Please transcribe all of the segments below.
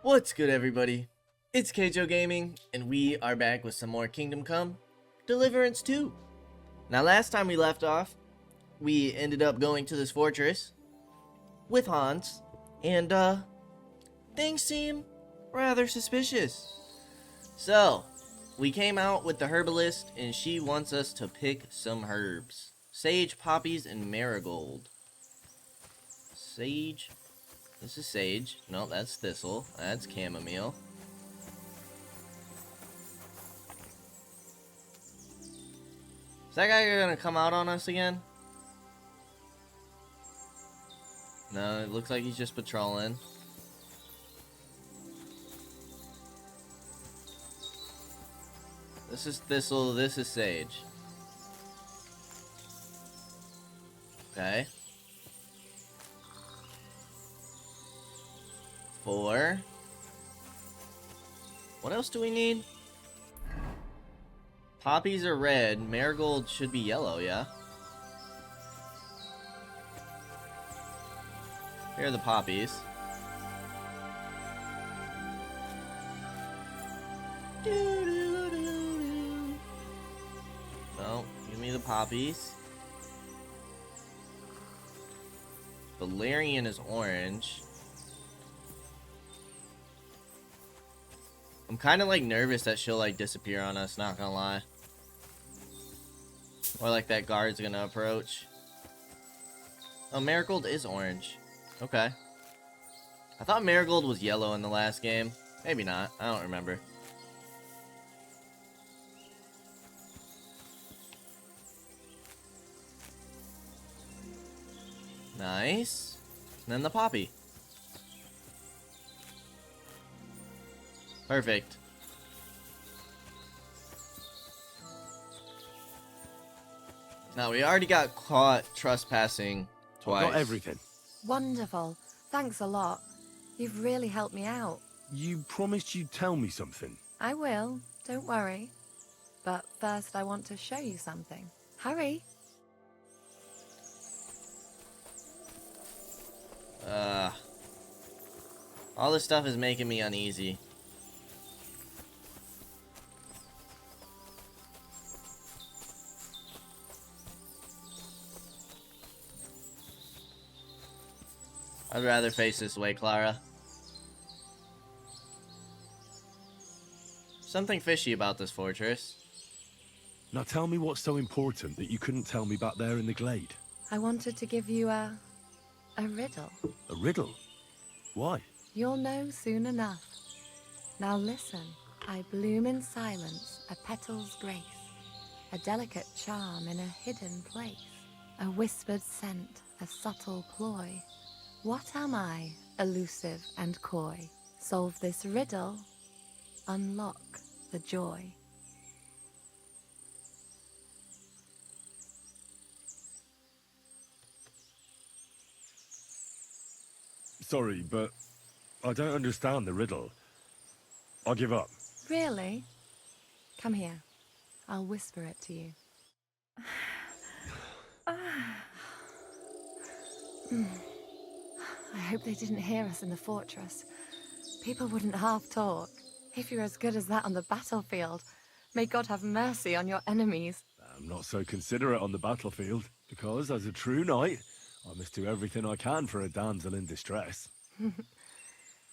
What's good, everybody? It's Kaige-O Gaming, and we are back with some more Kingdom Come Deliverance 2. Now, last time we left off, we ended up going to this fortress with Hans, and things seem rather suspicious. So, we came out with the herbalist, and she wants us to pick some herbs. Sage, poppies, and marigold. Sage. This is sage. No, that's thistle. That's chamomile. Is that guy gonna come out on us again? No, it looks like he's just patrolling. This is thistle, this is sage. Okay. 4. What else do we need? Poppies are red. Marigold should be yellow, yeah? Here are the poppies. No, give me the poppies. Valerian is orange. I'm kind of like nervous that she'll like disappear on us, not gonna lie. Or like that guard's gonna approach. Oh, Marigold is orange. Okay. I thought Marigold was yellow in the last game. Maybe not. I don't remember. Nice. And then the poppy. Perfect. Now, we already got caught trespassing twice. Got everything. Wonderful. Thanks a lot. You've really helped me out. You promised you'd tell me something. I will. Don't worry. But first I want to show you something. Hurry. All this stuff is making me uneasy. I'd rather face this way, Clara. Something fishy about this fortress. Now tell me what's so important that you couldn't tell me back there in the glade. I wanted to give you a riddle. A riddle? Why? You'll know soon enough. Now listen. I bloom in silence, a petal's grace, a delicate charm in a hidden place, a whispered scent, a subtle ploy. What am I, elusive and coy? Solve this riddle, unlock the joy. Sorry, but I don't understand the riddle. I'll give up. Really? Come here. I'll whisper it to you. I hope they didn't hear us in the fortress. People wouldn't half talk. If you're as good as that on the battlefield, may God have mercy on your enemies. I'm not so considerate on the battlefield, because as a true knight, I must do everything I can for a damsel in distress.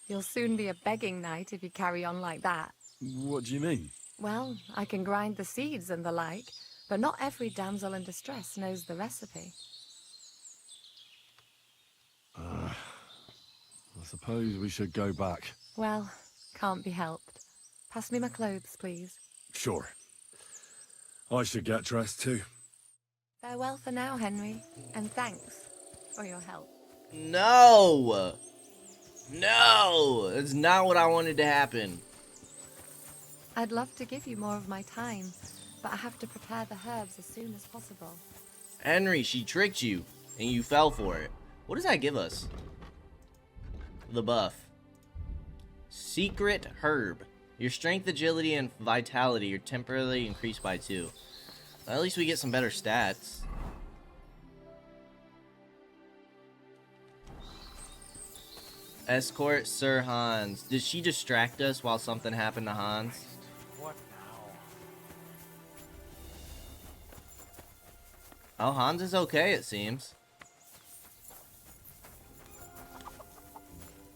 You'll soon be a begging knight if you carry on like that. What do you mean? Well, I can grind the seeds and the like, but not every damsel in distress knows the recipe. I suppose we should go back. Well, can't be helped. Pass me my clothes, please. Sure. I should get dressed too. Farewell for now, Henry, and thanks for your help. No! No! That's not what I wanted to happen. I'd love to give you more of my time, but I have to prepare the herbs as soon as possible. Henry, she tricked you, and you fell for it. What does that give us? The buff. Secret herb. Your strength, agility, and vitality are temporarily increased by 2. At least we get some better stats. Escort Sir Hans. Did she distract us while something happened to Hans? What now? Oh, Hans is okay, it seems.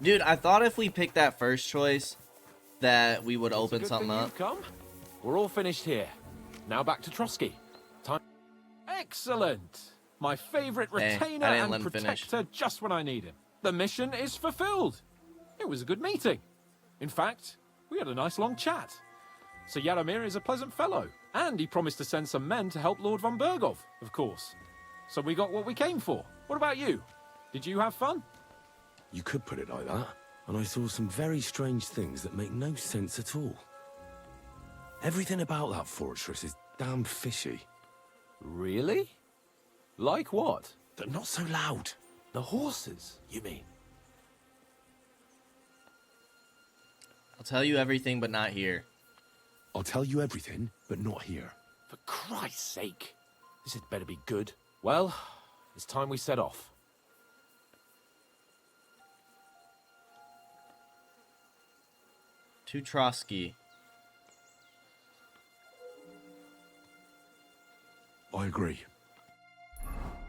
Dude, I thought if we picked that first choice, that we would open something up. Come. We're all finished here. Now back to Trotsky. Time. Excellent. My favorite retainer I didn't let and him finish. protector just when I need him. The mission is fulfilled. It was a good meeting. In fact, we had a nice long chat. Sir Yaromir is a pleasant fellow, and he promised to send some men to help Lord von Bergov, of course. So we got what we came for. What about you? Did you have fun? You could put it like that. And I saw some very strange things that make no sense at all. Everything about that fortress is damn fishy. Really? Like what? They're not so loud. The horses, you mean? I'll tell you everything, but not here. I'll tell you everything, but not here. For Christ's sake. This had better be good. Well, it's time we set off. To Trotsky. I agree.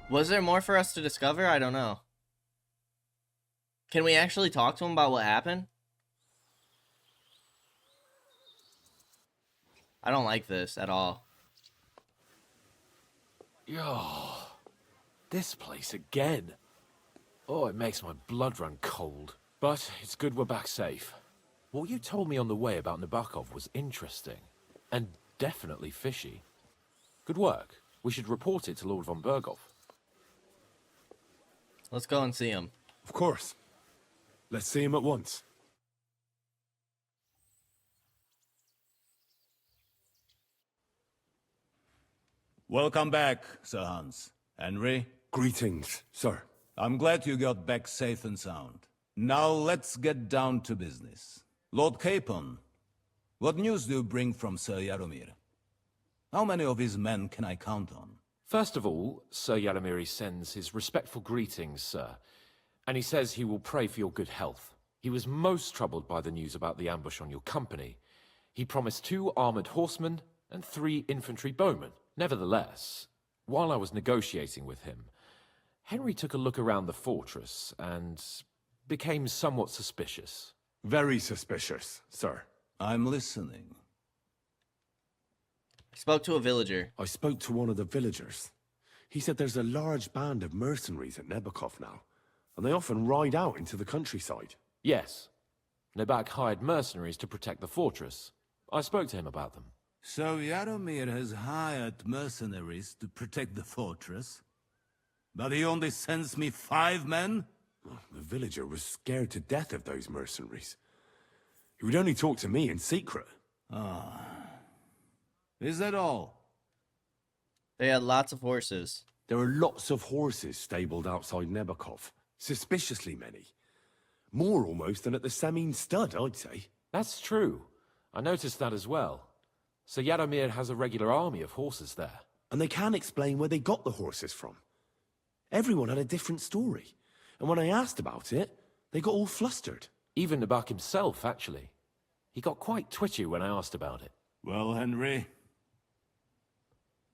Was there more for us to discover? I don't know. Can we actually talk to him about what happened? I don't like this at all. Yo, this place again. Oh, it makes my blood run cold. But it's good we're back safe. What you told me on the way about Nabokov was interesting. And definitely fishy. Good work. We should report it to Lord von Bergov. Let's go and see him. Of course. Let's see him at once. Welcome back, Sir Hans. Henry, Greetings, sir. I'm glad you got back safe and sound. Now let's get down to business. Lord Capon, what news do you bring from Sir Yaromir? How many of his men can I count on? First of all, Sir Yaromir sends his respectful greetings, sir. And he says he will pray for your good health. He was most troubled by the news about the ambush on your company. He promised 2 armored horsemen and 3 infantry bowmen. Nevertheless, while I was negotiating with him, Henry took a look around the fortress and became somewhat suspicious. Very suspicious, sir. I'm listening. Spoke to a villager. I spoke to one of the villagers. He said there's a large band of mercenaries at Nebokov now, and they often ride out into the countryside. Yes, Nebak hired mercenaries to protect the fortress. I spoke to him about them. So Yaromir has hired mercenaries to protect the fortress? But he only sends me 5 men? The villager was scared to death of those mercenaries. He would only talk to me in secret. Is that all? They had lots of horses. There are lots of horses stabled outside Nebokov. Suspiciously many. More almost than at the Samin stud, I'd say. That's true. I noticed that as well. So Yaromir has a regular army of horses there. And they can't explain where they got the horses from. Everyone had a different story. And when I asked about it, they got all flustered. Even Nebak himself, actually. He got quite twitchy when I asked about it. Well, Henry,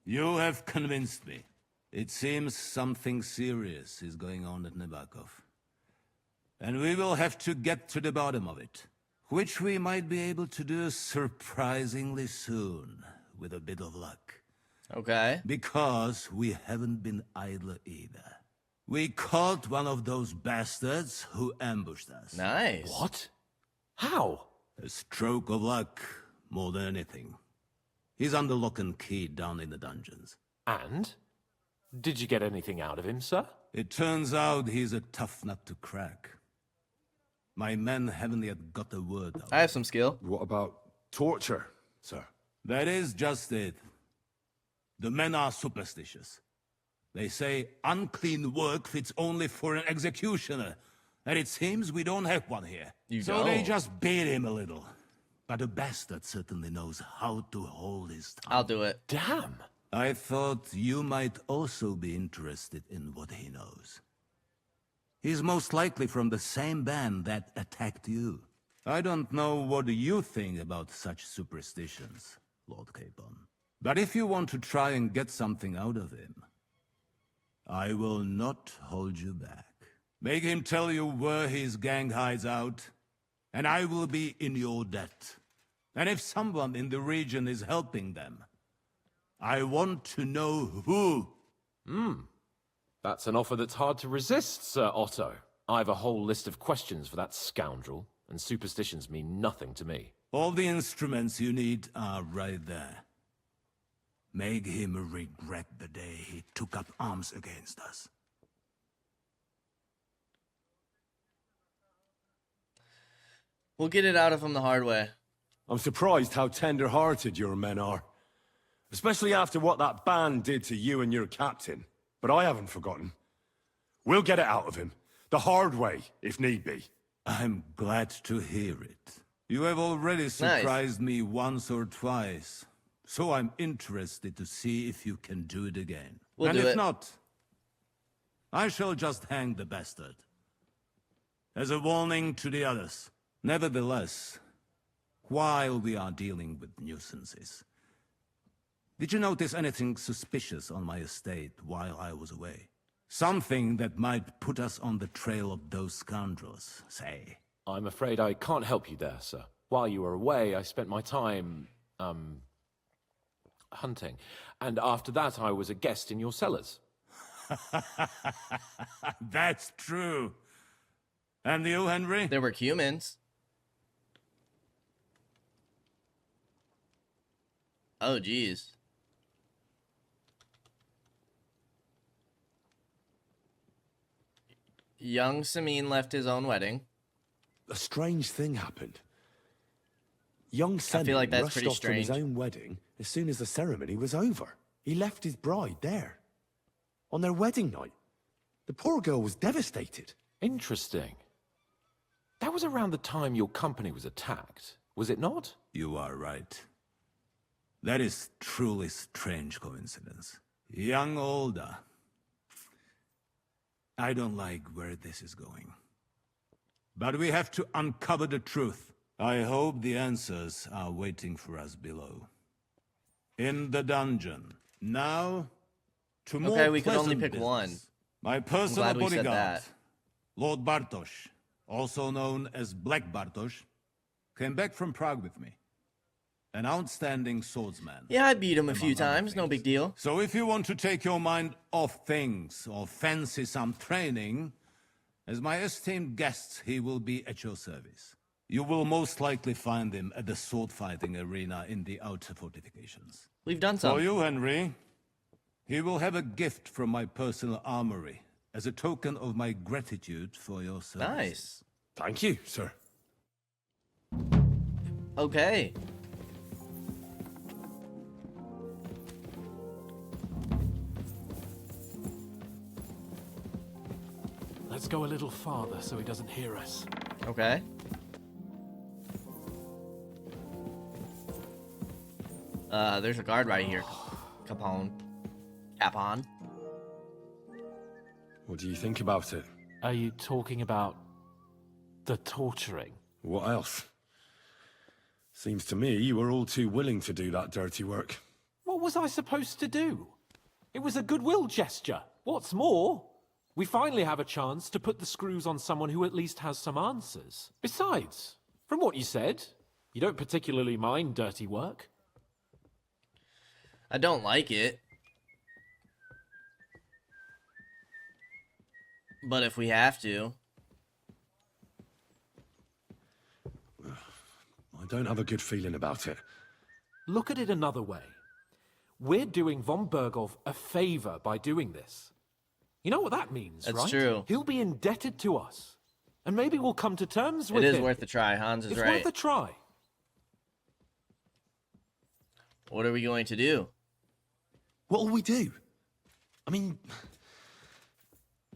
you have convinced me. It seems something serious is going on at Nebakov. And we will have to get to the bottom of it. Which we might be able to do surprisingly soon, with a bit of luck. Okay. Because we haven't been idle either. We caught one of those bastards who ambushed us. Nice. What? How? A stroke of luck, more than anything. He's under lock and key down in the dungeons. And? Did you get anything out of him, sir? It turns out he's a tough nut to crack. My men haven't yet got a word out. I have some skill. What about torture, sir? That is just it. The men are superstitious. They say unclean work fits only for an executioner, and it seems we don't have one here. So they just beat him a little. But the bastard certainly knows how to hold his tongue. I'll do it. Damn! I thought you might also be interested in what he knows. He's most likely from the same band that attacked you. I don't know what you think about such superstitions, Lord Capon. But if you want to try and get something out of him, I will not hold you back. Make him tell you where his gang hides out, and I will be in your debt. And if someone in the region is helping them, I want to know who. That's an offer that's hard to resist, Sir Otto. I have a whole list of questions for that scoundrel, and superstitions mean nothing to me. All the instruments you need are right there. Make him regret the day he took up arms against us. We'll get it out of him the hard way. I'm surprised how tender-hearted your men are. Especially after what that band did to you and your captain. But I haven't forgotten. We'll get it out of him. The hard way, if need be. I'm glad to hear it. You have already surprised me once or twice. So I'm interested to see if you can do it again. We'll and do if it. not, I shall just hang the bastard. As a warning to the others. Nevertheless, while we are dealing with nuisances, did you notice anything suspicious on my estate while I was away? Something that might put us on the trail of those scoundrels, say. I'm afraid I can't help you there, sir. While you were away, I spent my time, hunting. And after that, I was a guest in your cellars. That's true. And you, Henry? There were humans. Oh, geez. Young Samin left his own wedding. A strange thing happened. Young Senna feel like that's rushed pretty off from his strange. own wedding as soon as the ceremony was over. He left his bride there. On their wedding night. The poor girl was devastated. Interesting. That was around the time your company was attacked, was it not? You are right. That is truly strange coincidence. Young Olda. I don't like where this is going. But we have to uncover the truth. I hope the answers are waiting for us below. In the dungeon. Now, to more Okay, we could only pleasant pick business. one. My personal glad we said bodyguard, that. Lord Bartosz, also known as Black Bartosz, came back from Prague with me. An outstanding swordsman. Yeah, I beat him a few among other times. No things. big deal. So if you want to take your mind off things or fancy some training, as my esteemed guest, he will be at your service. You will most likely find him at the sword-fighting arena in the outer fortifications. We've done For some. you, Henry, he will have a gift from my personal armory as a token of my gratitude for your service. Nice. Thank you, sir. Okay. Let's go a little farther so he doesn't hear us. Okay. There's a guard right here. Capone. Capon. What do you think about it? Are you talking about the torturing? What else? Seems to me you were all too willing to do that dirty work. What was I supposed to do? It was a goodwill gesture. What's more, we finally have a chance to put the screws on someone who at least has some answers. Besides, from what you said, you don't particularly mind dirty work. I don't like it. But if we have to. I don't have a good feeling about it. Look at it another way. We're doing von Bergov a favor by doing this. You know what that means, That's right? true. He'll be indebted to us. And maybe we'll come to terms with It him. is worth a try. Hans is It's right. worth a try. What are we going to do? What'll we do? I mean,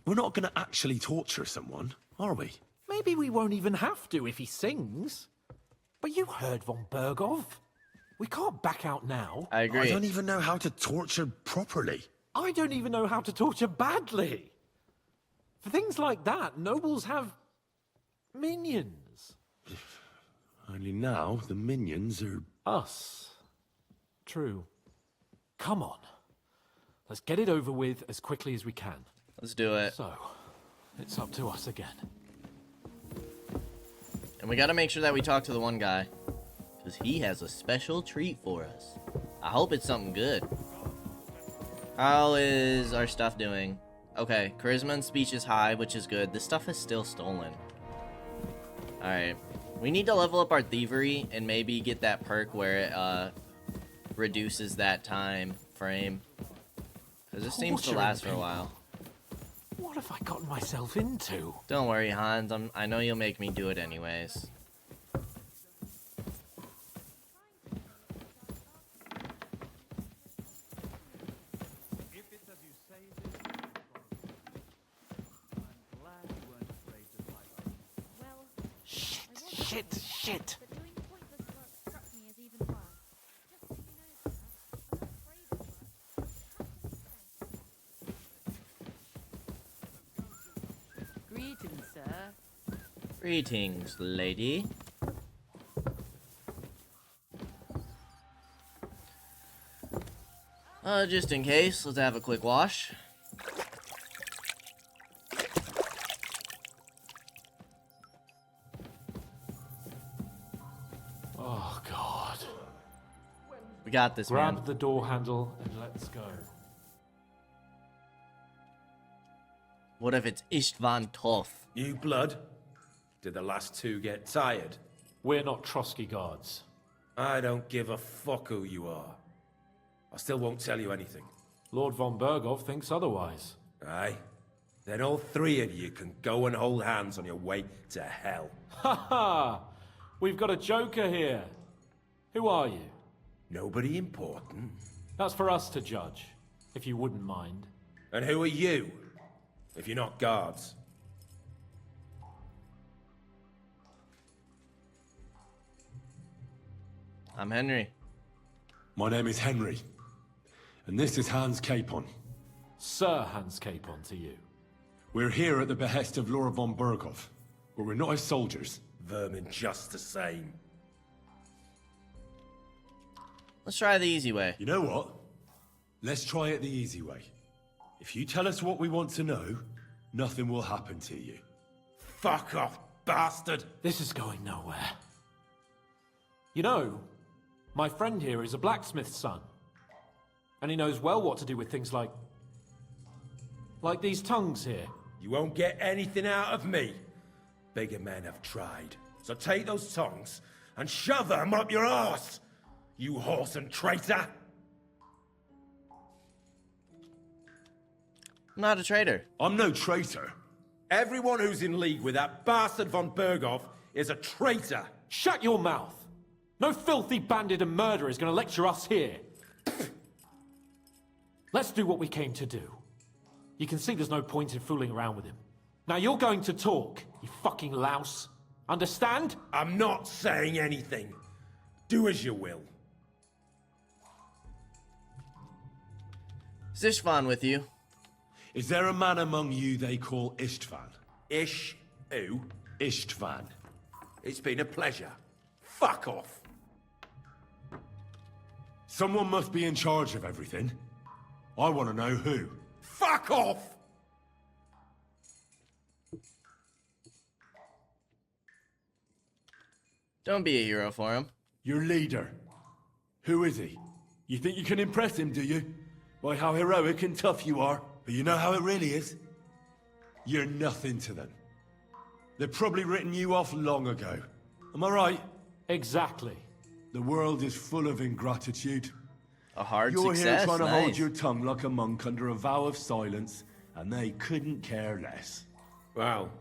we're not going to actually torture someone, are we? Maybe we won't even have to if he sings. But you heard von Bergov. We can't back out now. I I agree. don't even know how to torture properly. I don't even know how to torture badly. For things like that, nobles have minions. Only now the minions are... Us. True. Come on. Let's get it over with as quickly as we can. Let's do it. So, it's up to us again. And we gotta make sure that we talk to the one guy, because he has a special treat for us. I hope it's something good. How is our stuff doing? Okay, charisma and speech is high, which is good. This stuff is still stolen. Alright. We need to level up our thievery and maybe get that perk where it reduces that time frame. Because this seems to last for a while. What have I gotten myself into? Don't worry, Hans. I know you'll make me do it anyways. Shit. But doing pointless work struck me as even worse. Just so you know, sir, I'm not afraid of work. It has to be done. Greetings, sir. Greetings, lady. Just in case, let's have a quick wash. Oh, God. We got this, man. Grab the door handle and let's go. What if it's Istvan Toth? New blood? Did the last two get tired? We're not Trotsky guards. I don't give a fuck who you are. I still won't tell you anything. Lord von Berghoff thinks otherwise. Aye? Then all three of you can go and hold hands on your way to hell. Ha ha! We've got a joker here. Who are you? Nobody important. That's for us to judge, if you wouldn't mind. And who are you? If you're not guards. I'm Henry. My name is Henry. And this is Hans Capon. Sir Hans Capon to you. We're here at the behest of Lord von Berghoff, but we're not his soldiers. Vermin just the same. Let's try the easy way. You know what? Let's try it the easy way. If you tell us what we want to know, nothing will happen to you. Fuck off, bastard! This is going nowhere. You know, my friend here is a blacksmith's son. And he knows well what to do with things like these tongues here. You won't get anything out of me. Bigger men have tried. So take those tongs and shove them up your arse, you horse and traitor! I'm not a traitor. I'm no traitor. Everyone who's in league with that bastard von Berghoff is a traitor! Shut your mouth! No filthy bandit and murderer is going to lecture us here. Let's do what we came to do. You can see there's no point in fooling around with him. Now you're going to talk, you fucking louse. Understand? I'm not saying anything. Do as you will. Is Istvan with you? Is there a man among you they call Istvan? Ish, who? Istvan. It's been a pleasure. Fuck off. Someone must be in charge of everything. I want to know who. Fuck off! Don't be a hero for him. Your leader. Who is he? You think you can impress him, do you? By how heroic and tough you are. But you know how it really is? You're nothing to them. They've probably written you off long ago. Am I right? Exactly. The world is full of ingratitude. A hard You're success. here trying to Nice. hold your tongue like a monk under a vow of silence, and they couldn't care less. Well,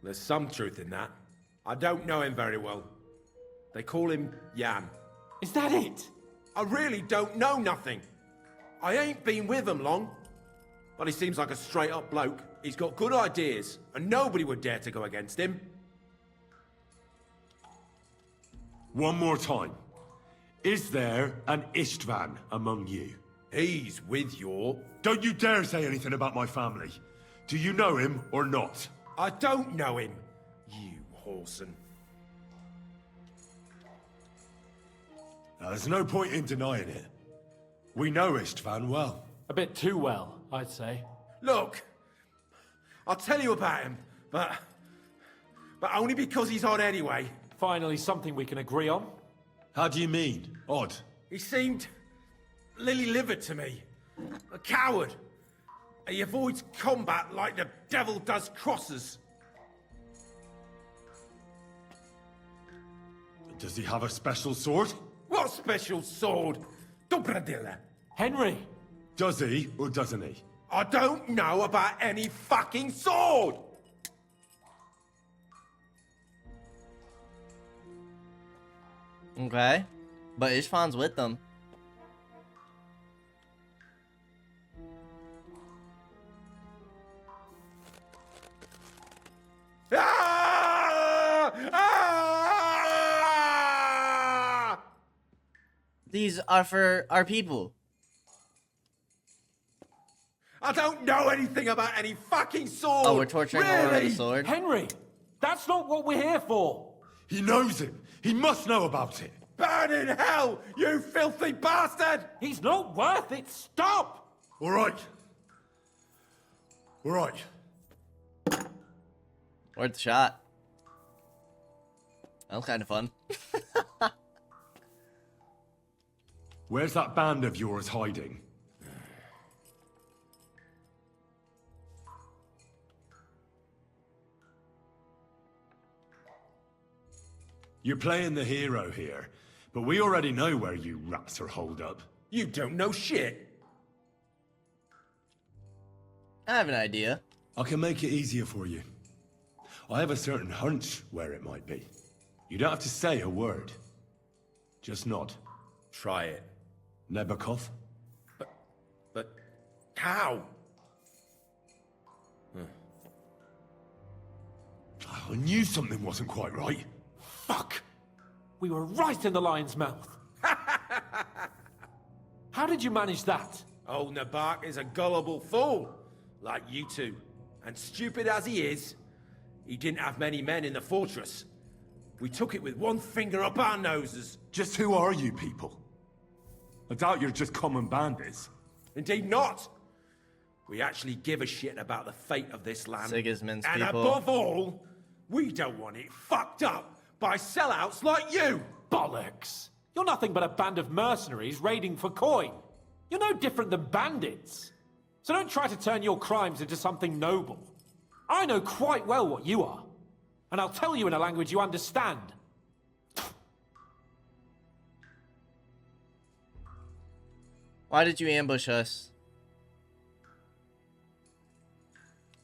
there's some truth in that. I don't know him very well. They call him Jan. Is that it? I really don't know nothing. I ain't been with him long. But he seems like a straight-up bloke. He's got good ideas, and nobody would dare to go against him. One more time. Is there an Istvan among you? He's with your... Don't you dare say anything about my family. Do you know him or not? I don't know him, you whoreson. Now, there's no point in denying it. We know Istvan well. A bit too well, I'd say. Look, I'll tell you about him, but only because he's odd anyway. Finally, something we can agree on. How do you mean? Odd? He seemed lily-livered to me. A coward. He avoids combat like the devil does crosses. Does he have a special sword? What special sword? Dobradilla. Henry! Does he or doesn't he? I don't know about any fucking sword! Okay. But Istvan's with them. Ah! Ah! These are for our people. I don't know anything about any fucking sword! Oh, we're torturing her with a really? sword? Henry! That's not what we're here for! He knows it. He must know about it. Burn in hell, you filthy bastard! He's not worth it! Stop! All right. All right. Worth the shot. That was kind of fun. Where's that band of yours hiding? You're playing the hero here, but we already know where you rats are holed up. You don't know shit. I have an idea. I can make it easier for you. I have a certain hunch where it might be. You don't have to say a word. Just nod. Try it. Nebakov? But how? I knew something wasn't quite right. Fuck! We were right in the lion's mouth. How did you manage that? Old Nabak is a gullible fool, like you two. And stupid as he is, he didn't have many men in the fortress. We took it with one finger up our noses. Just who are you people? I doubt you're just common bandits. Indeed not. We actually give a shit about the fate of this land. Sigismund's and people. above all, we don't want it fucked up by sellouts like you! Bollocks! You're nothing but a band of mercenaries raiding for coin. You're no different than bandits. So don't try to turn your crimes into something noble. I know quite well what you are. And I'll tell you in a language you understand. Why did you ambush us?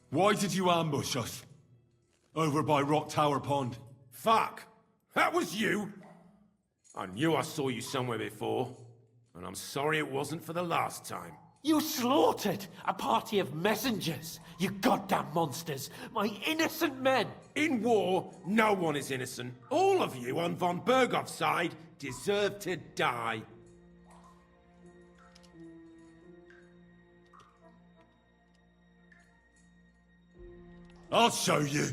Why did you ambush us? Over by Rock Tower Pond. Fuck! That was you! I knew I saw you somewhere before. And I'm sorry it wasn't for the last time. You slaughtered a party of messengers, you goddamn monsters, my innocent men! In war, no one is innocent. All of you on von Bergov's side deserve to die. I'll show you.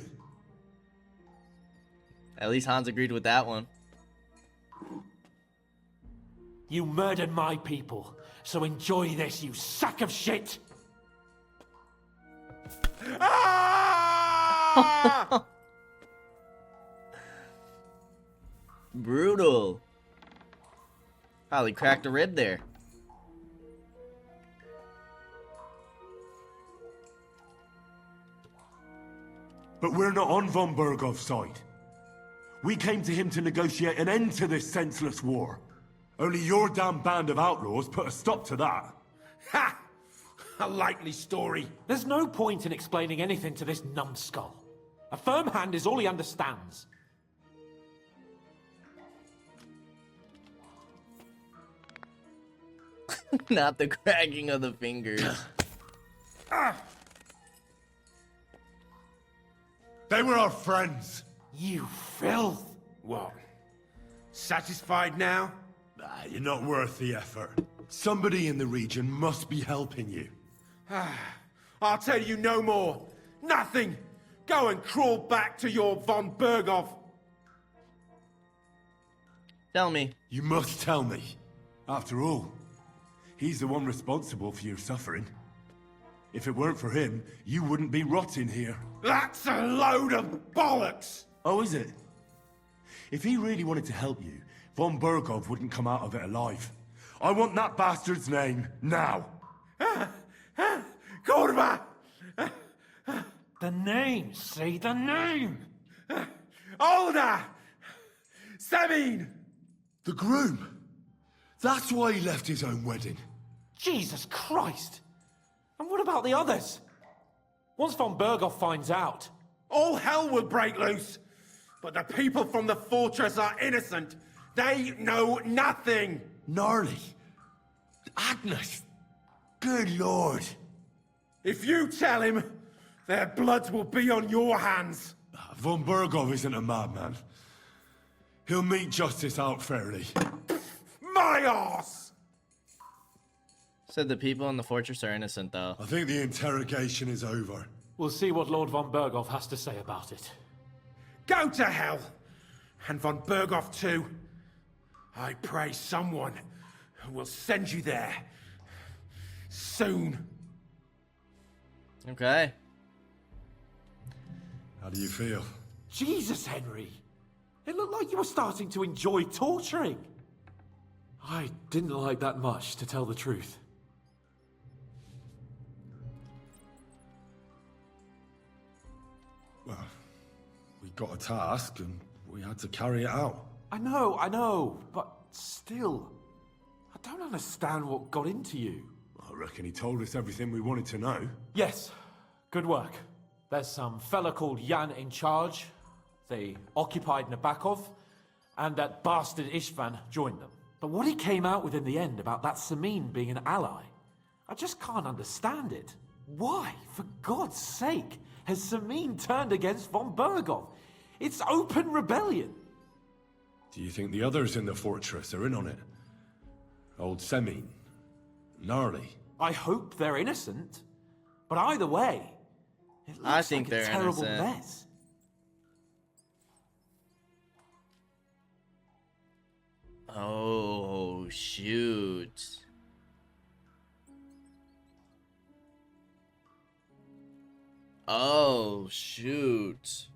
At least Hans agreed with that one. You murdered my people, so enjoy this, you sack of shit! Ah! Brutal. Probably cracked a rib there. But we're not on von Bergov's side. We came to him to negotiate an end to this senseless war. Only your damn band of outlaws put a stop to that. Ha! A likely story. There's no point in explaining anything to this numbskull. A firm hand is all he understands. Not the cracking of the fingers. They were our friends. You filth! What? Satisfied now? You're not worth the effort. Somebody in the region must be helping you. I'll tell you no more. Nothing. Go and crawl back to your von Berghoff. Tell me. You must tell me. After all, he's the one responsible for your suffering. If it weren't for him, you wouldn't be rotting here. That's a load of bollocks! Oh, is it? If he really wanted to help you, von Berghoff wouldn't come out of it alive. I want that bastard's name, now! Kurva! The name, say the name! Older! Sabine! The groom! That's why he left his own wedding. Jesus Christ! And what about the others? Once von Berghoff finds out... All hell will break loose! But the people from the fortress are innocent! They know nothing! Gnarly. Agnes. Good lord. If you tell him, their blood will be on your hands! Von Berghoff isn't a madman. He'll mete justice out fairly. My arse! Said the people in the fortress are innocent, though. I think the interrogation is over. We'll see what Lord von Berghoff has to say about it. Go to hell! And von Berghoff too. I pray someone will send you there. Soon. Okay. How do you feel? Jesus, Henry! It looked like you were starting to enjoy torturing. I didn't like that much, to tell the truth. Well, we got a task and we had to carry it out. I know, but still, I don't understand what got into you. I reckon he told us everything we wanted to know. Yes, good work. There's some fella called Jan in charge. They occupied Nabokov, and that bastard Istvan joined them. But what he came out with in the end about that Samin being an ally, I just can't understand it. Why, for God's sake, has Samin turned against von Berghoff? It's open rebellion. Do you think the others in the fortress are in on it? Old Semin? Gnarly? I hope they're innocent. But either way, it looks I think like they're a terrible innocent. mess. Oh, shoot. Oh, shoot.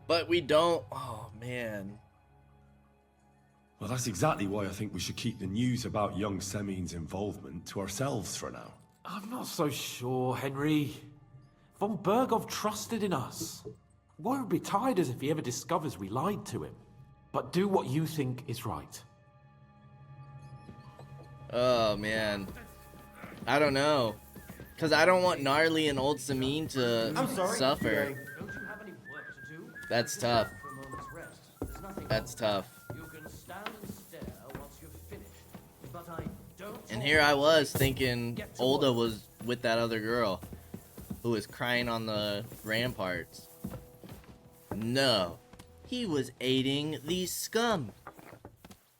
But we don't... Oh, man. Well, that's exactly why I think we should keep the news about young Semin's involvement to ourselves for now. I'm not so sure, Henry. Von Berghoff trusted in us. Won't be tired as if he ever discovers we lied to him. But do what you think is right. Oh, man. I don't know. Because I don't want Gnarly and Old Samin to suffer. That's tough. That's tough. And here I was thinking Olda was with that other girl who was crying on the ramparts. No, he was aiding these scum.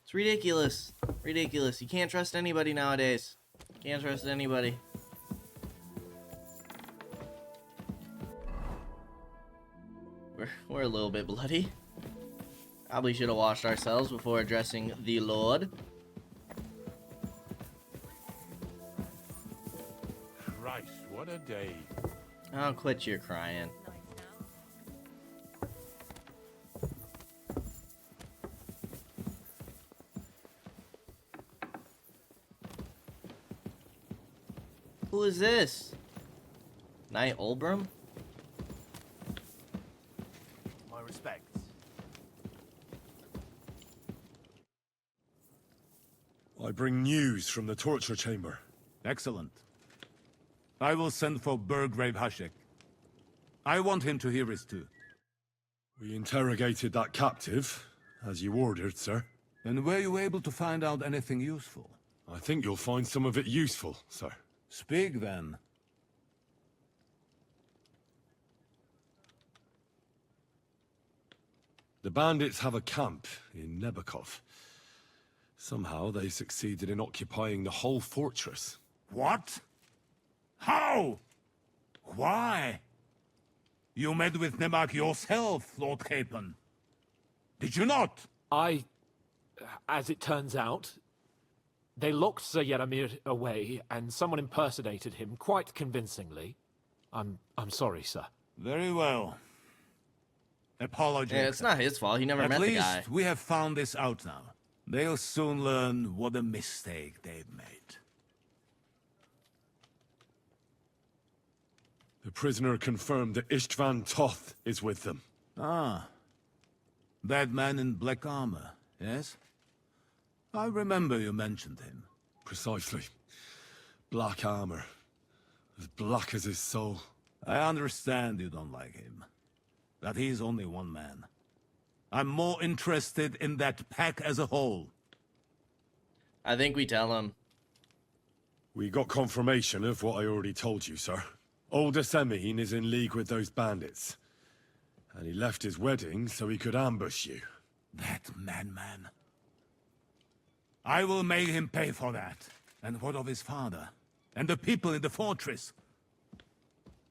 It's ridiculous. Ridiculous. You can't trust anybody nowadays. Can't trust anybody. We're a little bit bloody. Probably should have washed ourselves before addressing the Lord. Christ, what a day. Oh, quit your crying. Who is this? Knight Olbram? My respects. I bring news from the torture chamber. Excellent. I will send for Burgrave Hashek. I want him to hear it too. We interrogated that captive, as you ordered, sir. And were you able to find out anything useful? I think you'll find some of it useful, sir. Speak then. The bandits have a camp in Nabokov. Somehow they succeeded in occupying the whole fortress. What? How? Why? You met with Nemak yourself, Lord Capon. Did you not? As it turns out, they locked Sir Yaramir away, and someone impersonated him quite convincingly. I'm sorry, sir. Very well. Apologies. Yeah, it's not his fault. He never At met the least guy. we have found this out now. They'll soon learn what a mistake they've made. The prisoner confirmed that Istvan Toth is with them. Ah. That man in black armor, yes? I remember you mentioned him. Precisely. Black armor. As black as his soul. I understand you don't like him. That he's only one man. I'm more interested in that pack as a whole. I think we tell him. We got confirmation of what I already told you, sir. Old Asemin is in league with those bandits. And he left his wedding so he could ambush you. That madman. I will make him pay for that. And what of his father? And the people in the fortress?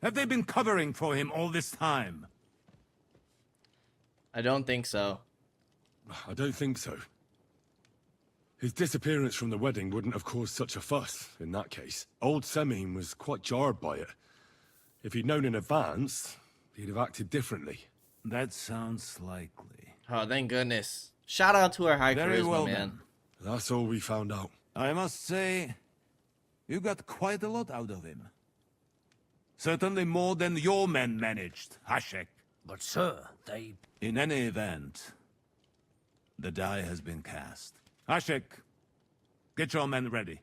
Have they been covering for him all this time? I don't think so. I don't think so. His disappearance from the wedding wouldn't have caused such a fuss, in that case. Old Semin was quite jarred by it. If he'd known in advance, he'd have acted differently. That sounds likely. Oh, thank goodness. Shout out to our high Very charisma, well, man. then. That's all we found out. I must say, you got quite a lot out of him. Certainly more than your men managed, Hashek. But sir, they... In any event, the die has been cast. Hashek, get your men ready.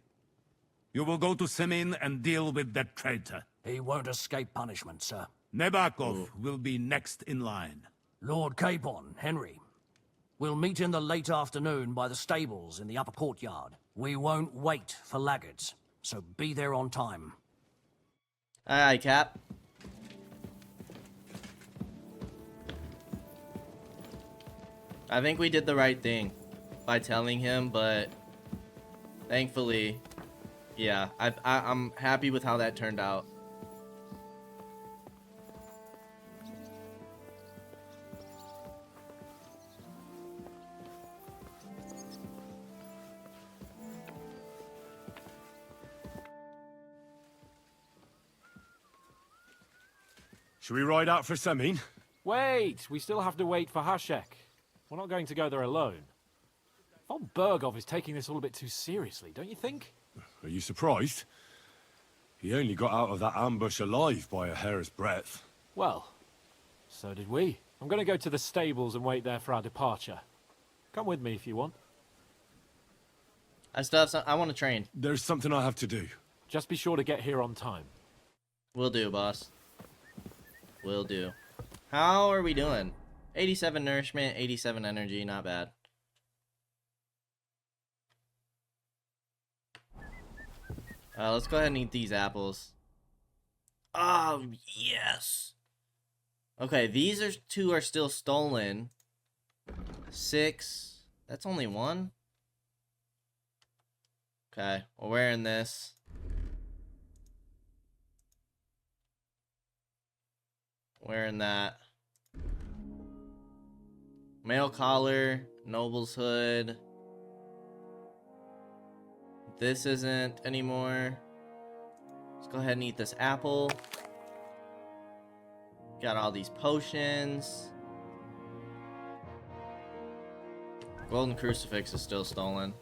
You will go to Semin and deal with that traitor. He won't escape punishment, sir. Nebakov will be next in line. Lord Capon, Henry. We'll meet in the late afternoon by the stables in the upper courtyard. We won't wait for laggards, so be there on time. Aye, aye, Cap. I think we did the right thing by telling him, but thankfully, yeah, I'm happy with how that turned out. Should we ride out for Semin? Wait! We still have to wait for Hashek. We're not going to go there alone. Von Bergov is taking this all a bit too seriously, don't you think? Are you surprised? He only got out of that ambush alive by a hair's breadth. Well, so did we. I'm going to go to the stables and wait there for our departure. Come with me if you want. I still have some. I want to train. There's something I have to do. Just be sure to get here on time. Will do, boss. Will do. How are we doing? 87 nourishment, 87 energy, not bad. Let's go ahead and eat these apples. Oh, yes! Okay, these are two are still stolen. 6. That's only 1? Okay, we're wearing this. Wearing that. Mail collar, noble's hood. This isn't anymore. Let's go ahead and eat this apple. Got all these potions. Golden crucifix is still stolen.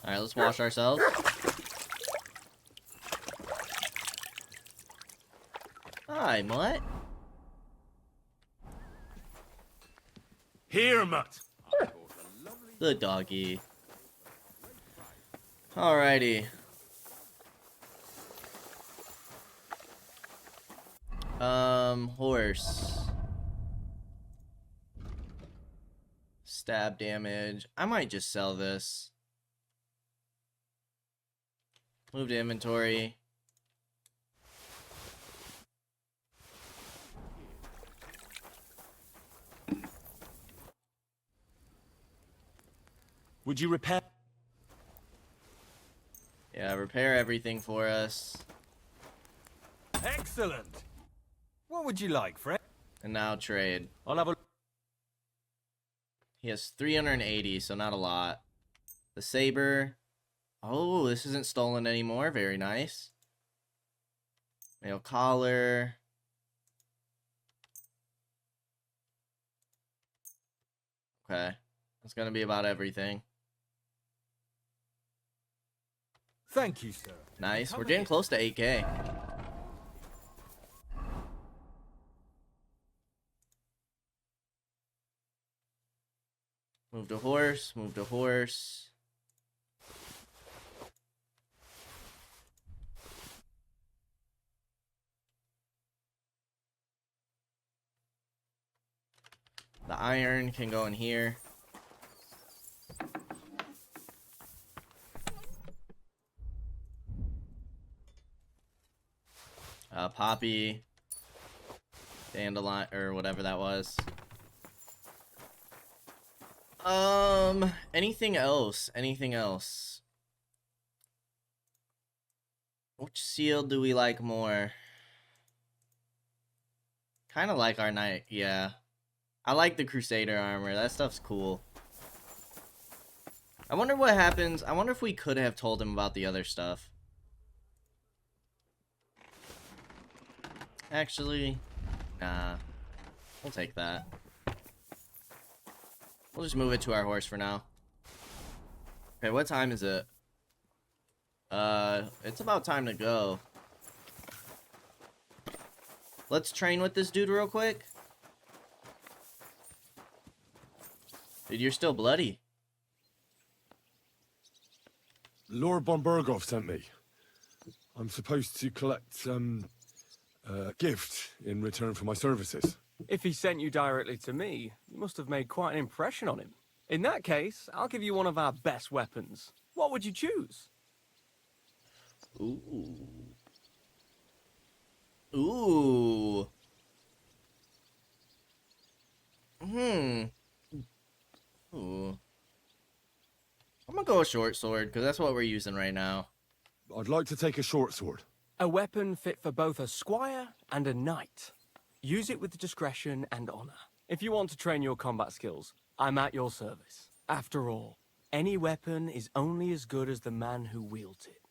Alright, let's wash ourselves. Hi, Mutt. Here, Mutt! The doggy. Alrighty. Horse. Stab damage. I might just sell this. Move to inventory. Would you repair? Yeah, repair everything for us. Excellent. What would you like, Fred? And now trade. I'll have a... He has 380, so not a lot. The saber. Oh, this isn't stolen anymore. Very nice. Male collar. Okay. That's gonna be about everything. Thank you, sir. Nice. We're getting close to 8K. Move to horse. Move to horse. The iron can go in here. Poppy, dandelion, or whatever that was. Anything else? Anything else? Which seal do we like more? Kind of like our knight, yeah. I like the Crusader armor. That stuff's cool. I wonder what happens. I wonder if we could have told him about the other stuff. Actually, nah. We'll take that. We'll just move it to our horse for now. Okay, what time is it? It's about time to go. Let's train with this dude real quick. Dude, you're still bloody. Lord Bombergov sent me. I'm supposed to collect, a gift in return for my services. If he sent you directly to me, you must have made quite an impression on him. In that case, I'll give you one of our best weapons. What would you choose? Ooh. Ooh. Ooh. I'm gonna go a short sword, because that's what we're using right now. I'd like to take a short sword. A weapon fit for both a squire and a knight. Use it with discretion and honor. If you want to train your combat skills, I'm at your service. After all, any weapon is only as good as the man who wields it.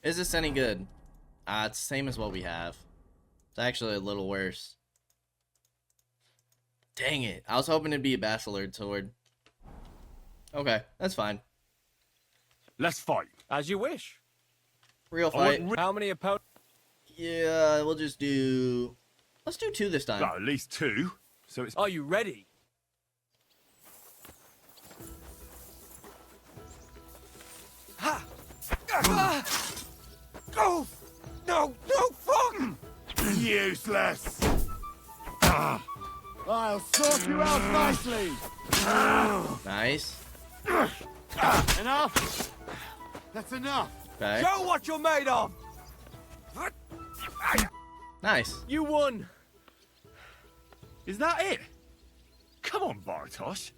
Is this any good? It's the same as what we have. It's actually a little worse. Dang it. I was hoping it'd be a Bastillard sword. Okay, that's fine. Let's fight. As you wish. Real fight. How many opponents? Yeah, we'll just do... Let's do 2 this time. Well, at least 2. So it's... Are you ready? Ha! Oh! No, no, fuck! Useless! I'll sort you out nicely! Nice. Enough! That's enough! Okay. Show what you're made of! Nice. You won! Is that it? Come on, Bartosz.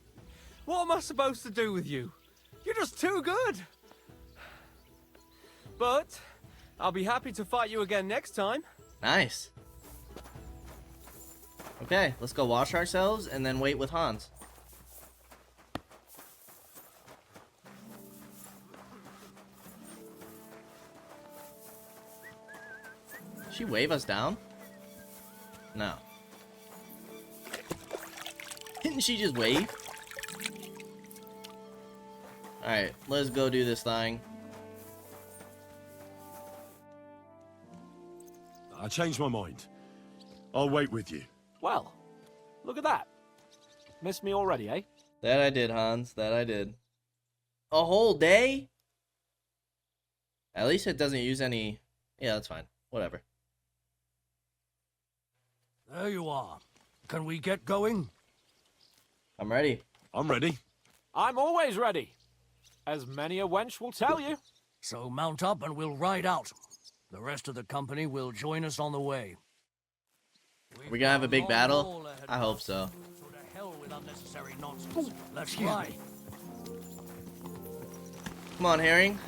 What am I supposed to do with you? You're just too good! But I'll be happy to fight you again next time. Nice. Okay, let's go wash ourselves and then wait with Hans. She wave us down? No. Didn't she just wave? Alright, let's go do this thing. I changed my mind. I'll wait with you. Well, look at that. Missed me already, eh? That I did, Hans. That I did. A whole day? At least it doesn't use any... Yeah, that's fine. Whatever. There you are. Can we get going? I'm ready. I'm ready. I'm always ready. As many a wench will tell you. So mount up and we'll ride out. The rest of the company will join us on the way. We gonna have a big battle? I hope so. unnecessary nonsense. Let's fly. Come on, Herring.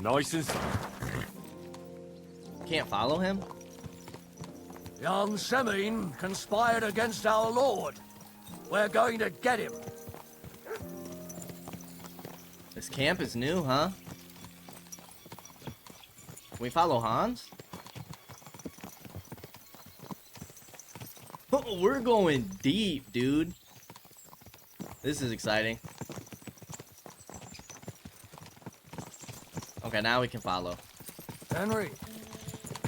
Nice and Can't follow him? Young Semine conspired against our lord. We're going to get him. This camp is new, huh? Can we follow Hans? Oh, we're going deep, dude. This is exciting. Okay, now we can follow. Henry,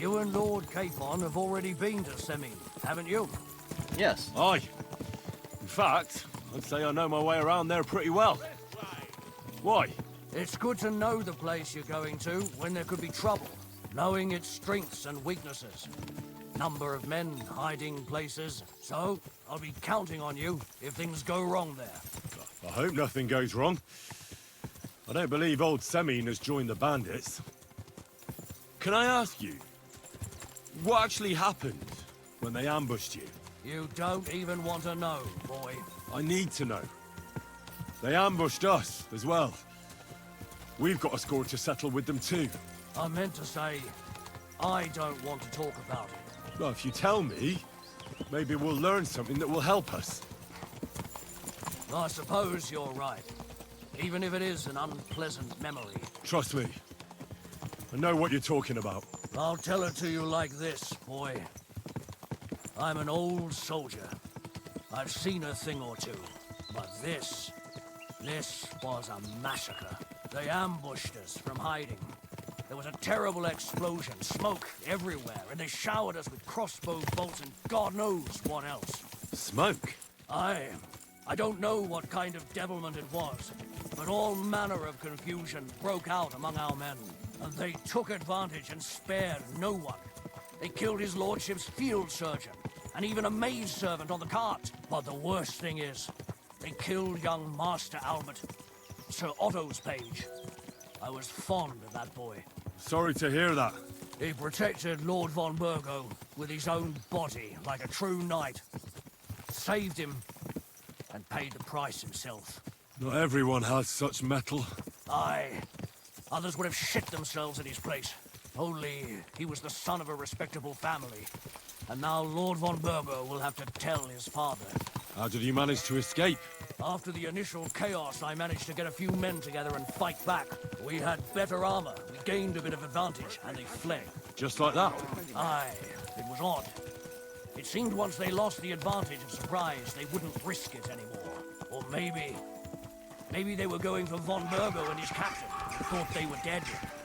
you and Lord Capon have already been to Semine, haven't you? Yes. aye. In fact, I'd say I know my way around there pretty well. Why? It's good to know the place you're going to when there could be trouble, knowing its strengths and weaknesses. Number of men, hiding places. So, I'll be counting on you if things go wrong there. I hope nothing goes wrong. I don't believe old Semine has joined the bandits. Can I ask you, what actually happened when they ambushed you? You don't even want to know, boy. I need to know. They ambushed us as well. We've got a score to settle with them too. I meant to say, I don't want to talk about it. Well, if you tell me, maybe we'll learn something that will help us. I suppose you're right. Even if it is an unpleasant memory. Trust me. I know what you're talking about. I'll tell it to you like this, boy. I'm an old soldier. I've seen a thing or two. But this was a massacre. They ambushed us from hiding. There was a terrible explosion, smoke everywhere, and they showered us with crossbow bolts and God knows what else. Smoke? I don't know what kind of devilment it was, but all manner of confusion broke out among our men, and they took advantage and spared no one. They killed his lordship's field surgeon, and even a maidservant on the cart. But the worst thing is, they killed young Master Albert, Sir Otto's page. I was fond of that boy. Sorry to hear that. He protected Lord von Burgo with his own body like a true knight. Saved him, and paid the price himself. Not everyone has such metal. Aye. Others would have shit themselves in his place. Only he was the son of a respectable family. And now Lord von Burgo will have to tell his father. How did you manage to escape? After the initial chaos, I managed to get a few men together and fight back. We had better armor, we gained a bit of advantage, and they fled. Just like that? Aye, it was odd. It seemed once they lost the advantage of surprise, they wouldn't risk it anymore. Or maybe they were going for von Burgo and his captain, and thought they were dead.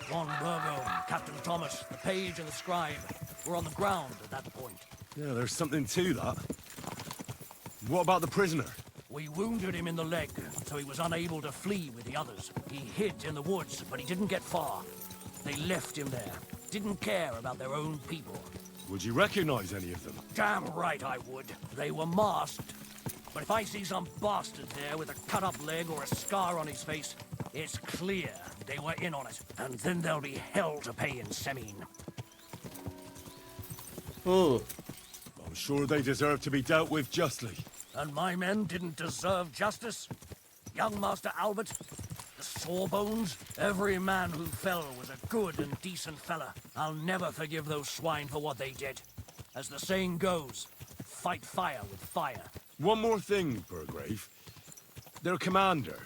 Von Burgo, Captain Thomas, the page and the scribe were on the ground at that point. Yeah, there's something to that. What about the prisoner? We wounded him in the leg, so he was unable to flee with the others. He hid in the woods, but he didn't get far. They left him there. Didn't care about their own people. Would you recognize any of them? Damn right I would. They were masked. But if I see some bastard there with a cut-up leg or a scar on his face, it's clear they were in on it. And then there'll be hell to pay in Semine. Ooh. I'm sure they deserve to be dealt with justly. And my men didn't deserve justice? Young Master Albert, the Sawbones, every man who fell was a good and decent fella. I'll never forgive those swine for what they did. As the saying goes, fight fire with fire. One more thing, Burgrave. Their commander.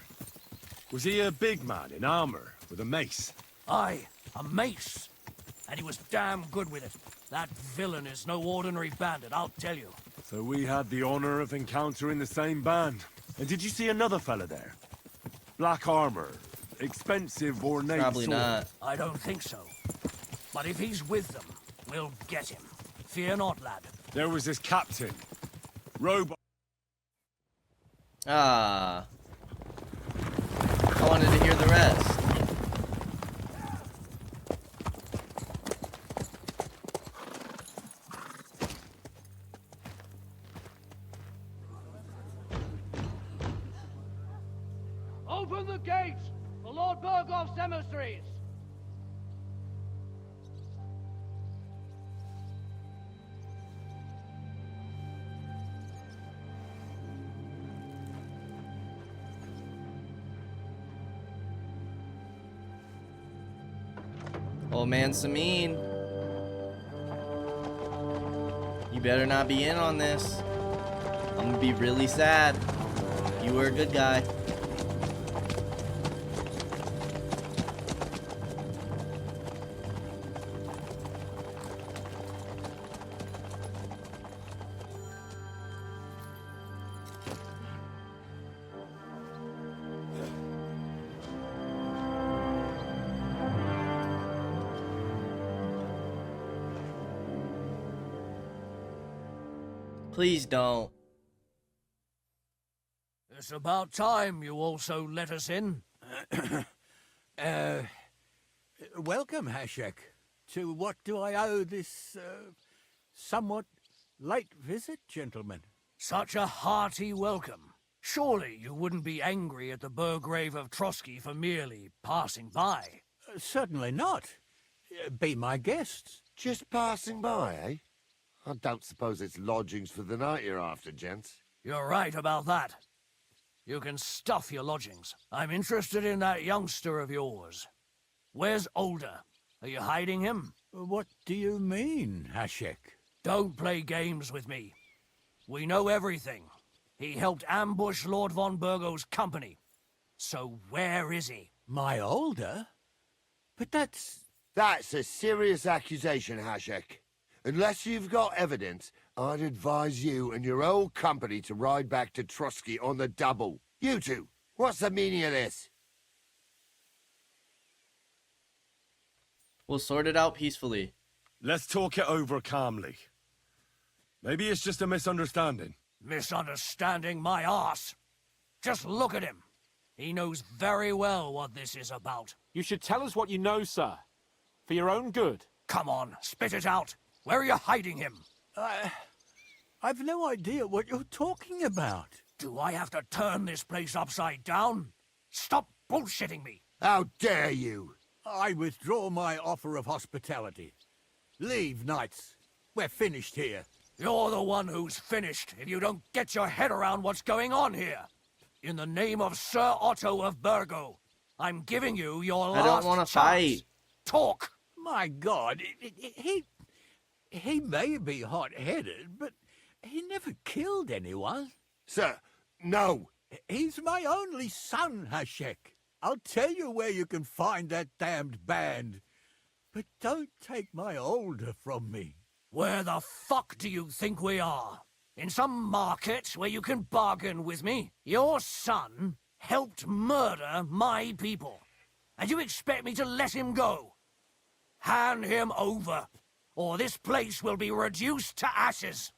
Was he a big man in armor with a mace? Aye, a mace. And he was damn good with it. That villain is no ordinary bandit, I'll tell you. So we had the honor of encountering the same band. And did you see another fella there? Black armor, expensive ornate Probably sword. not. I don't think so. But if he's with them, we'll get him. Fear not, lad. There was this captain. Robot. Ah. I wanted to hear the rest. Open the gates for Lord Burgoff's emissaries! Old man Samin. You better not be in on this. I'm gonna be really sad. You were a good guy. Please don't. It's about time you also let us in. Welcome, Hashek. To what do I owe this, somewhat late visit, gentlemen? Such a hearty welcome. Surely you wouldn't be angry at the Burgrave of Trotsky for merely passing by. Certainly not. Be my guests. Just passing by, eh? I don't suppose it's lodgings for the night you're after, gents. You're right about that. You can stuff your lodgings. I'm interested in that youngster of yours. Where's Older? Are you hiding him? What do you mean, Hashek? Don't play games with me. We know everything. He helped ambush Lord von Burgo's company. So where is he? My Older? But that's... That's a serious accusation, Hashek. Unless you've got evidence, I'd advise you and your whole company to ride back to Trotsky on the double. You two, what's the meaning of this? We'll sort it out peacefully. Let's talk it over calmly. Maybe it's just a misunderstanding. Misunderstanding my arse. Just look at him. He knows very well what this is about. You should tell us what you know, sir. For your own good. Come on, spit it out. Where are you hiding him? I've no idea what you're talking about. Do I have to turn this place upside down? Stop bullshitting me. How dare you? I withdraw my offer of hospitality. Leave, knights. We're finished here. You're the one who's finished if you don't get your head around what's going on here. In the name of Sir Otto of Burgo, I'm giving you your last I don't want to fight. Talk. My God, he may be hot-headed, but he never killed anyone. Sir, no. He's my only son, Hashek. I'll tell you where you can find that damned band. But don't take my Older from me. Where the fuck do you think we are? In some market where you can bargain with me? Your son helped murder my people. And you expect me to let him go? Hand him over, or this place will be reduced to ashes.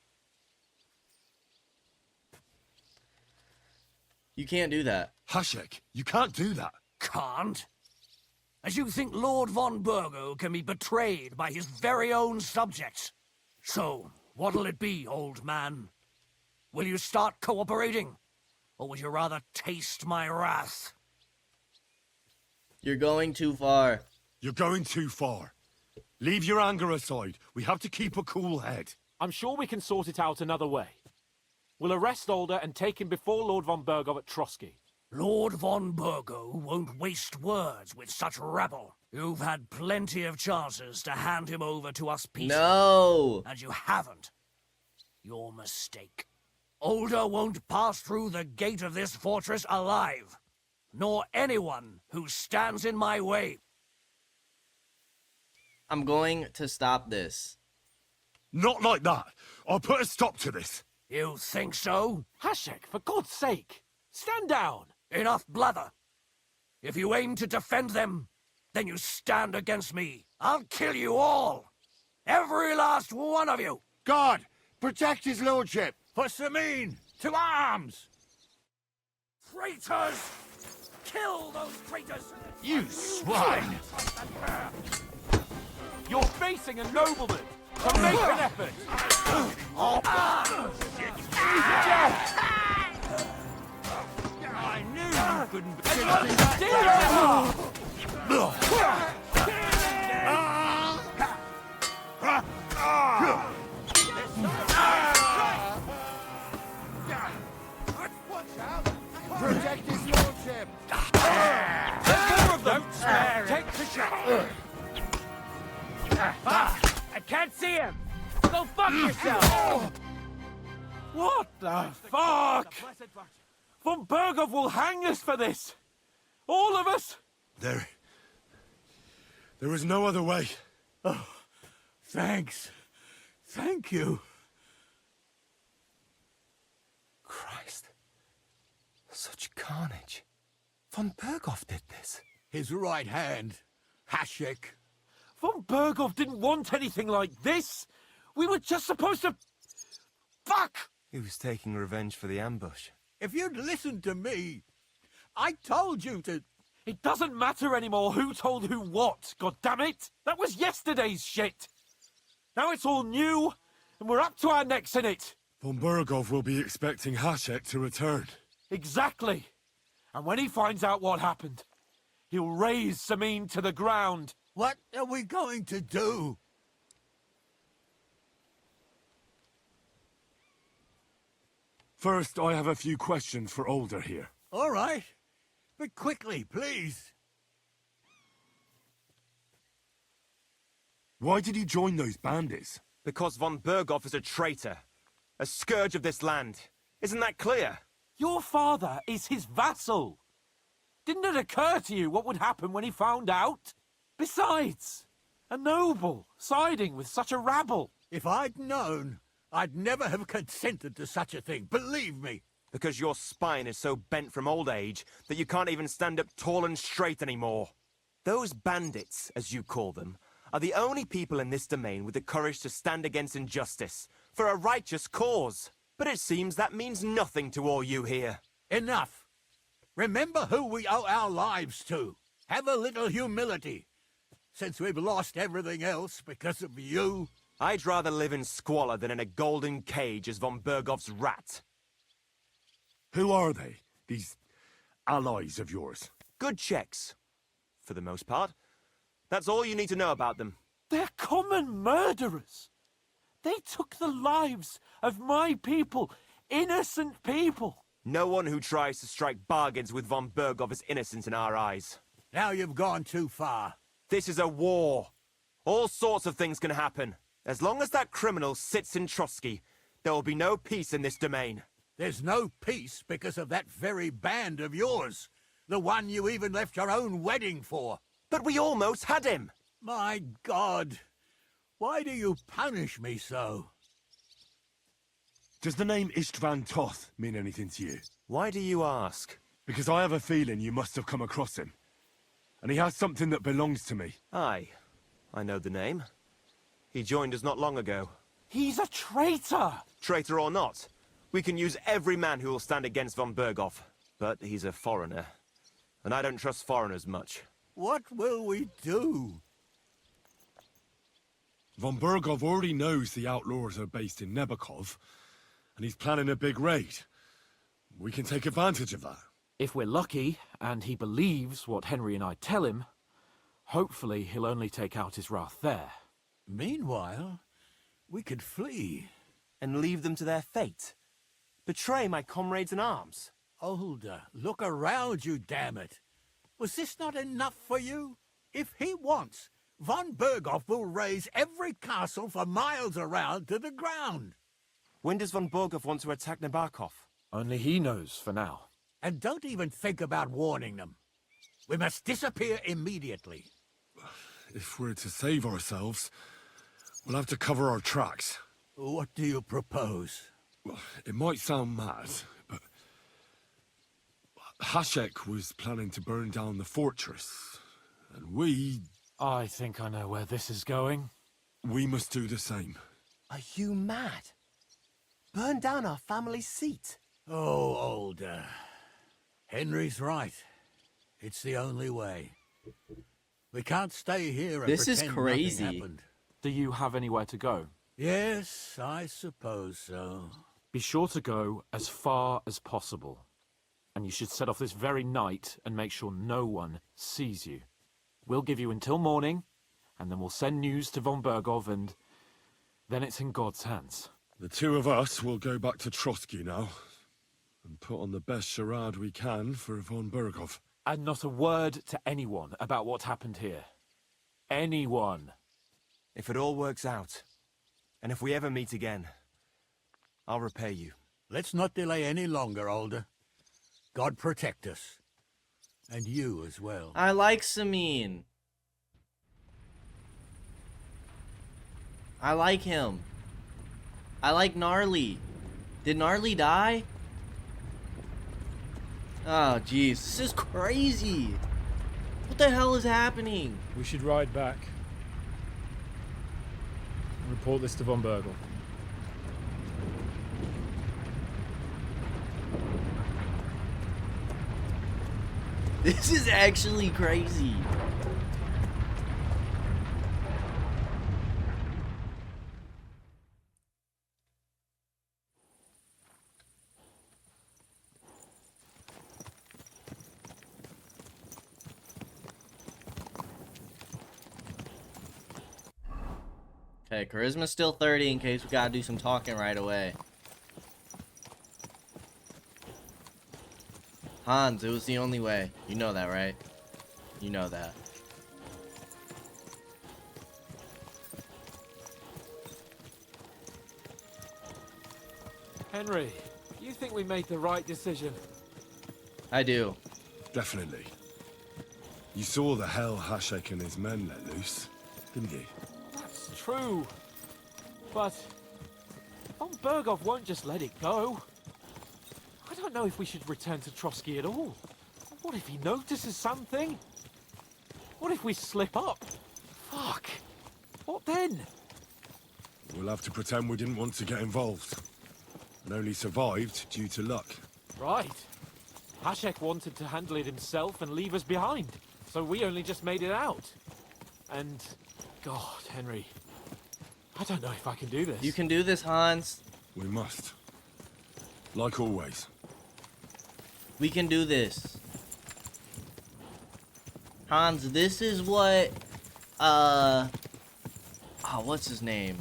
You can't do that. Hashek, you can't do that. Can't? As you think Lord von Burgo can be betrayed by his very own subjects. So, what'll it be, old man? Will you start cooperating? Or would you rather taste my wrath? You're going too far. You're going too far. Leave your anger aside. We have to keep a cool head. I'm sure we can sort it out another way. We'll arrest Older and take him before Lord von Burgo at Trotsky. Lord von Burgo won't waste words with such rabble. You've had plenty of chances to hand him over to us peacefully. No! And you haven't. Your mistake. Older won't pass through the gate of this fortress alive. Nor anyone who stands in my way. I'm going to stop this. Not like that. I'll put a stop to this. You think so? Hashek, for God's sake! Stand down! Enough blather. If you aim to defend them, then you stand against me. I'll kill you all. Every last one of you. God, protect his lordship. For Samin, to arms! Traitors! Kill those traitors! You swine! You're facing a nobleman! So make an effort! I knew you couldn't be that. Protect his lordship. There's more of them! Take the shot! I can't see him! Go fuck yourself! What the fuck? Von Berghoff will hang us for this! All of us! There was no other way. Oh, thanks. Thank you. Christ. Such carnage. Von Berghoff did this. His right hand, Hashek. Von Berghoff didn't want anything like this! We were just supposed to... Fuck! He was taking revenge for the ambush. If you'd listened to me, I told you to... It doesn't matter anymore who told who what, goddammit! That was yesterday's shit! Now it's all new, and we're up to our necks in it! Von Berghoff will be expecting Hashek to return. Exactly! And when he finds out what happened, he'll raze Samin to the ground. What are we going to do? First, I have a few questions for Older here. All right. But quickly, please. Why did you join those bandits? Because von Berghoff is a traitor. A scourge of this land. Isn't that clear? Your father is his vassal. Didn't it occur to you what would happen when he found out? Besides, a noble siding with such a rabble. If I'd known, I'd never have consented to such a thing, believe me. Because your spine is so bent from old age that you can't even stand up tall and straight anymore. Those bandits, as you call them, are the only people in this domain with the courage to stand against injustice, for a righteous cause. But it seems that means nothing to all you here. Enough. Remember who we owe our lives to. Have a little humility. Since we've lost everything else because of you. I'd rather live in squalor than in a golden cage as von Berghoff's rat. Who are they, these allies of yours? Good checks, for the most part. That's all you need to know about them. They're common murderers. They took the lives of my people, innocent people. No one who tries to strike bargains with von Berghoff is innocent in our eyes. Now you've gone too far. This is a war. All sorts of things can happen. As long as that criminal sits in Trotsky, there will be no peace in this domain. There's no peace because of that very band of yours. The one you even left your own wedding for. But we almost had him! My God! Why do you punish me so? Does the name Istvan Toth mean anything to you? Why do you ask? Because I have a feeling you must have come across him. And he has something that belongs to me. Aye, I know the name. He joined us not long ago. He's a traitor! Traitor or not, we can use every man who will stand against von Berghoff. But he's a foreigner. And I don't trust foreigners much. What will we do? Von Berghoff already knows the outlaws are based in Nebakov, and he's planning a big raid. We can take advantage of that. If we're lucky, and he believes what Henry and I tell him, hopefully he'll only take out his wrath there. Meanwhile, we could flee. And leave them to their fate. Betray my comrades in arms. Older, look around you, damn it. Was this not enough for you? If he wants, von Berghoff will raise every castle for miles around to the ground. When does von Berghoff want to attack Nebakov? Only he knows for now. And don't even think about warning them. We must disappear immediately. If we're to save ourselves, we'll have to cover our tracks. What do you propose? Well, it might sound mad, but Hashek was planning to burn down the fortress, and we... I think I know where this is going. We must do the same. Are you mad? Burn down our family seat? Oh, Older. Henry's right. It's the only way. We can't stay here and This is pretend crazy. nothing happened. Do you have anywhere to go? Yes, I suppose so. Be sure to go as far as possible. And you should set off this very night and make sure no one sees you. We'll give you until morning, and then we'll send news to von Berghoff, and then it's in God's hands. The two of us will go back to Trotsky now, and put on the best charade we can for von Berghoff. And not a word to anyone about what happened here. Anyone. If it all works out, and if we ever meet again, I'll repay you. Let's not delay any longer, Alder. God protect us. And you as well. I like Sameen. I like him. I like Gnarly. Did Gnarly die? Oh, jeez. This is crazy. What the hell is happening? We should ride back. Report this to von Bergel. This is actually crazy. Okay, charisma's still 30 in case we gotta do some talking right away. Hans, it was the only way. You know that, right? You know that. Henry, you think we made the right decision? I do. Definitely. You saw the hell Hashek and his men let loose, didn't you? That's true. But von Bergov won't just let it go. I don't know if we should return to Trotsky at all. What if he notices something? What if we slip up? Fuck. What then? We'll have to pretend we didn't want to get involved. And only survived due to luck. Right. Hashek wanted to handle it himself and leave us behind. So we only just made it out. And... God, Henry. I don't know if I can do this. You can do this, Hans. We must. Like always. We can do this. Hans, this is what... Oh, what's his name?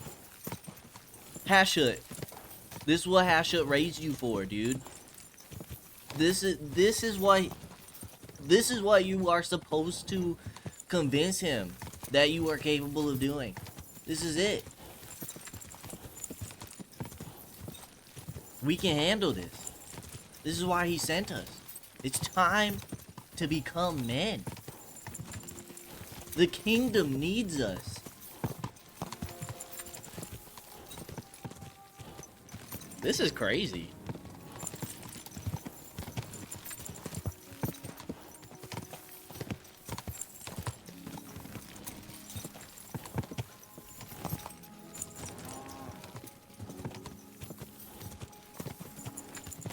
Hashut. This is what Hashut raised you for, dude. This is what you are supposed to convince him that you are capable of doing. This is it. We can handle this. This is why he sent us. It's time to become men. The kingdom needs us. This is crazy.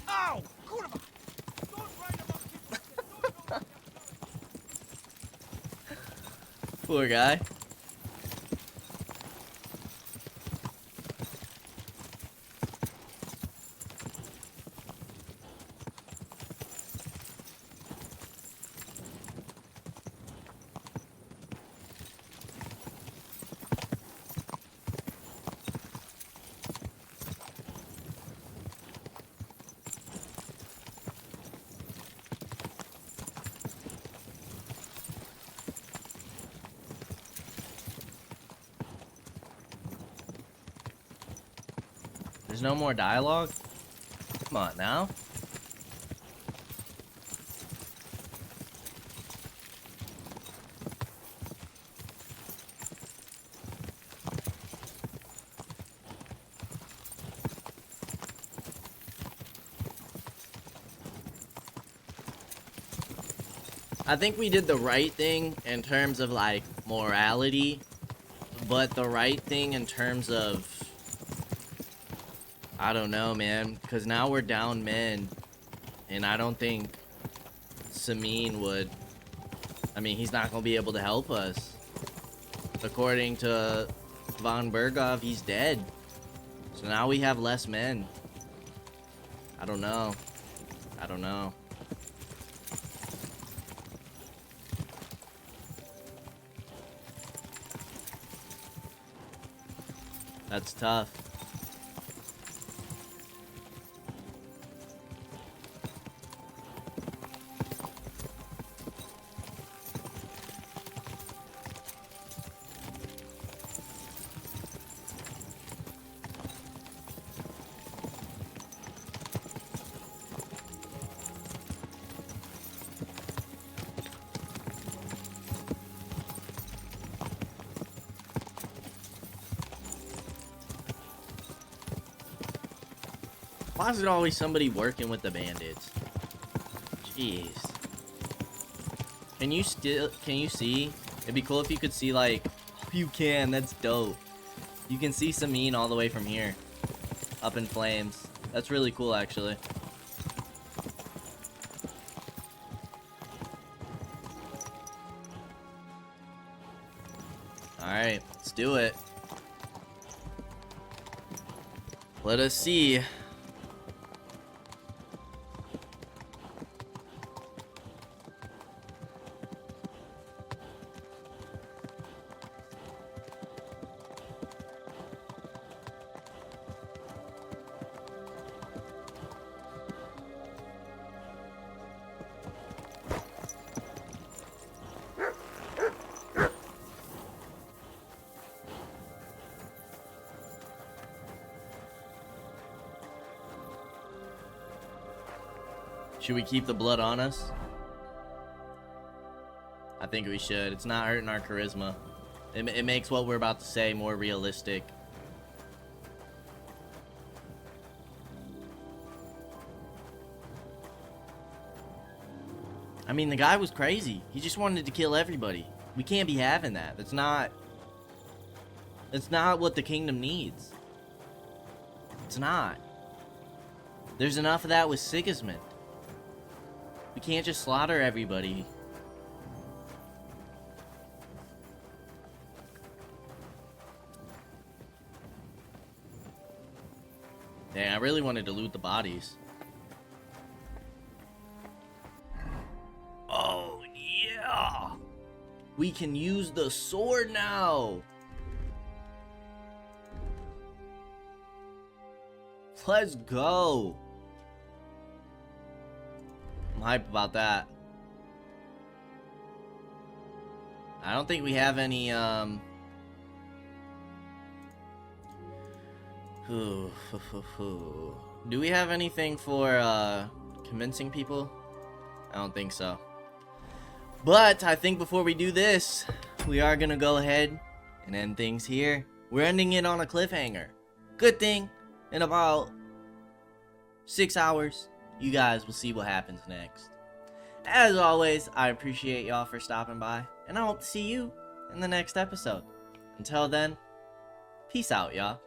Ow! Kurwa! Poor guy. There's no more dialogue? Come on now. I think we did the right thing in terms of like morality, but the right thing in terms of, I don't know, man, because now we're down men, and I don't think Sameen would, I mean, he's not going to be able to help us. According to von Bergov, he's dead. So now we have less men. I don't know. I don't know. That's tough. Why is it always somebody working with the bandits? Jeez. Can you see? It'd be cool if you could see, like, oh, you can, that's dope. You can see Samin all the way from here. Up in flames. That's really cool, actually. Alright, let's do it. Let us see. Should we keep the blood on us? I think we should. It's not hurting our charisma. It makes what we're about to say more realistic. I mean, the guy was crazy. He just wanted to kill everybody. We can't be having that. That's not what the kingdom needs. It's not. There's enough of that with Sigismund. We can't just slaughter everybody. Dang, I really wanted to loot the bodies. Oh, yeah! We can use the sword now! Let's go! I'm hype about that. I don't think we have any, do we have anything for, convincing people? I don't think so. But I think before we do this, we are gonna go ahead and end things here. We're ending it on a cliffhanger. Good thing, in about 6 hours, you guys will see what happens next. As always, I appreciate y'all for stopping by, and I hope to see you in the next episode. Until then, peace out, y'all.